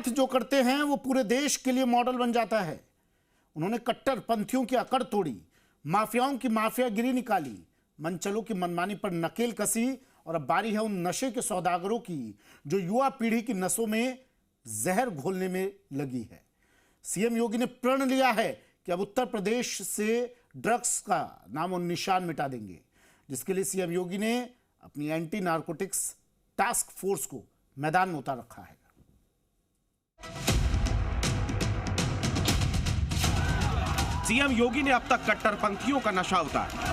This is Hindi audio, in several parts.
जो करते हैं वो पूरे देश के लिए मॉडल बन जाता है। उन्होंने कट्टरपंथियों की अकड़ तोड़ी, माफियाओं की माफियागिरी निकाली, मनचलों की मनमानी पर नकेल कसी और अब बारी है उन नशे के सौदागरों की जो युवा पीढ़ी की नसों में जहर घोलने में लगी है। सीएम योगी ने प्रण लिया है कि अब उत्तर प्रदेश से ड्रग्स का नामो निशान मिटा देंगे, जिसके लिए सीएम योगी ने अपनी एंटी नारकोटिक्स टास्क फोर्स को मैदान में उतार रखा है। सीएम योगी ने अब तक कट्टरपंथियों का नशा उतारा,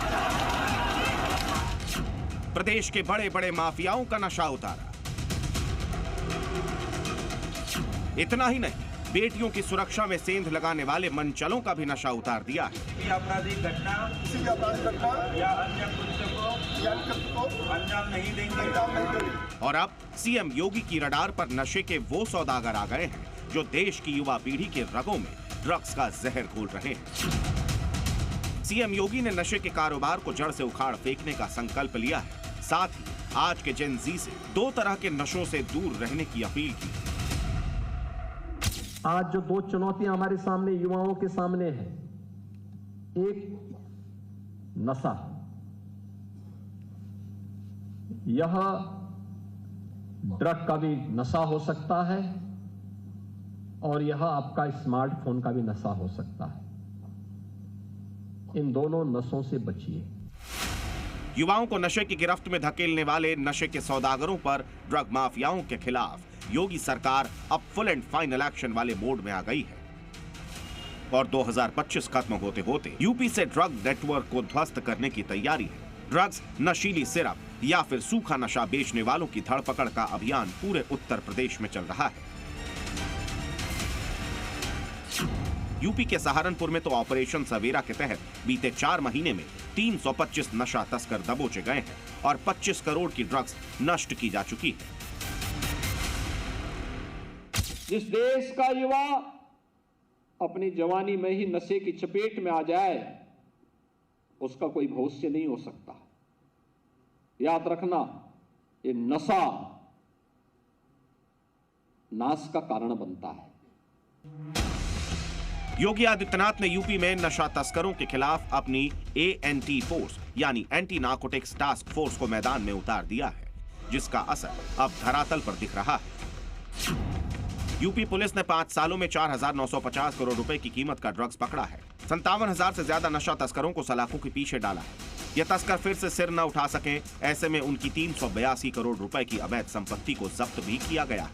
प्रदेश के बड़े बड़े माफियाओं का नशा उतारा। इतना ही नहीं, बेटियों की सुरक्षा में सेंध लगाने वाले मनचलों का भी नशा उतार दिया है। आपराधिक घटना या अन्य कृत्य को अंजाम नहीं देंगे। और अब सीएम योगी की रडार पर नशे के वो सौदागर आ गए हैं जो देश की युवा पीढ़ी के रगों में ड्रग्स का जहर घोल रहे हैं। सीएम योगी ने नशे के कारोबार को जड़ से उखाड़ फेंकने का संकल्प लिया है। साथ ही आज के जेन जी से दो तरह के नशों से दूर रहने की अपील की। आज जो दो चुनौतियां हमारे सामने युवाओं के सामने है, एक नशा, यह ड्रग का भी नशा हो सकता है और यह आपका स्मार्टफोन का भी नशा हो सकता है। इन दोनों नशों से बचिए। युवाओं को नशे की गिरफ्त में धकेलने वाले नशे के सौदागरों पर ड्रग माफियाओं के खिलाफ योगी सरकार अब फुल एंड फाइनल एक्शन वाले मोड में आ गई है और 2025 खत्म होते होते यूपी से ड्रग नेटवर्क को ध्वस्त करने की तैयारी है। ड्रग्स, नशीली सिरप या फिर सूखा नशा बेचने वालों की धरपकड़ का अभियान पूरे उत्तर प्रदेश में चल रहा है। यूपी के सहारनपुर में तो ऑपरेशन सवेरा के तहत बीते 4 महीने में 325 नशा तस्कर दबोचे गए हैं और 25 करोड़ की ड्रग्स नष्ट की जा चुकी है। जिस देश का युवा अपनी जवानी में ही नशे की चपेट में आ जाए, उसका कोई भविष्य नहीं हो सकता। याद रखना, ये नशा नाश का कारण बनता है। योगी आदित्यनाथ ने यूपी में नशा तस्करों के खिलाफ अपनी एएनटी फोर्स यानी एंटी नार्कोटिक्स टास्क फोर्स को मैदान में उतार दिया है, जिसका असर अब धरातल पर दिख रहा है। यूपी पुलिस ने 5 सालों में 4,950 करोड़ रुपए की कीमत का ड्रग्स पकड़ा है। 57,000 से ज्यादा नशा तस्करों को सलाखों के पीछे डाला है। ये तस्कर फिर से सिर न उठा सकें, ऐसे में उनकी 382 करोड़ रुपए की अवैध संपत्ति को जब्त भी किया गया है।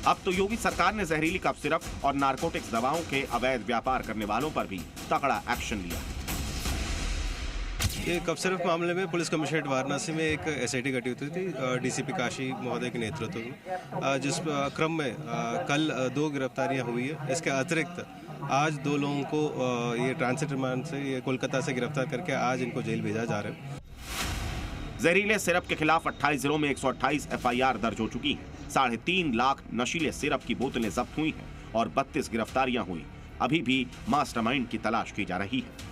अब तो योगी सरकार ने जहरीली कफ सिरप और नारकोटिक्स दवाओं के अवैध व्यापार करने वालों पर भी तगड़ा एक्शन लिया है। ये कफ सिरप मामले में पुलिस कमिश्नरेट वाराणसी में एक एसआईटी गठित हुई थी डीसीपी काशी महोदय के नेतृत्व में, जिस क्रम में कल 2 गिरफ्तारियां हुई है। इसके अतिरिक्त आज 2 लोगों को ये ट्रांसिट रिमांड से ये कोलकाता से गिरफ्तार करके आज इनको जेल भेजा जा रहा है। जहरीले सिरप के खिलाफ 28 जिलों में 128 एफआईआर दर्ज हो चुकी हैं। 3.5 लाख नशीले सिरप की बोतलें जब्त हुई हैं और 32 गिरफ्तारियां हुई। अभी भी मास्टरमाइंड की तलाश की जा रही है।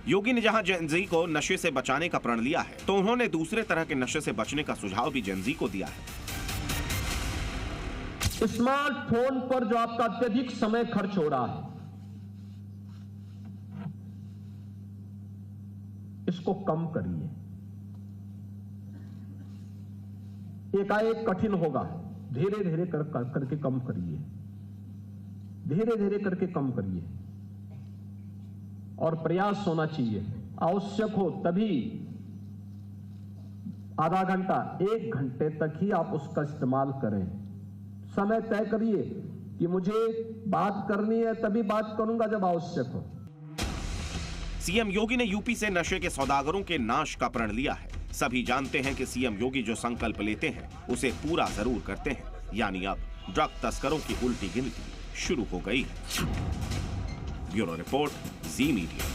योगी ने जहां जेन जी को नशे से बचाने का प्रण लिया है, तो उन्होंने दूसरे तरह के नशे से बचने का सुझाव भी जेन जी को दिया है। स्मार्टफोन पर जो आपका अत्यधिक समय खर्च हो रहा है, इसको कम करिए। एकाएक कठिन होगा, धीरे धीरे करके कम करिए, धीरे धीरे करके कम करिए और प्रयास होना चाहिए। आवश्यक हो तभी आधा घंटा 1 घंटे तक ही आप उसका इस्तेमाल करें। समय तय करिए कि मुझे बात करनी है तभी बात करूंगा जब आवश्यक हो। सीएम योगी ने यूपी से नशे के सौदागरों के नाश का प्रण लिया है। सभी जानते हैं कि सीएम योगी जो संकल्प लेते हैं उसे पूरा जरूर करते हैं, यानी अब ड्रग तस्करों की उल्टी गिनती शुरू हो गई है। ब्यूरो रिपोर्ट, जी मीडिया।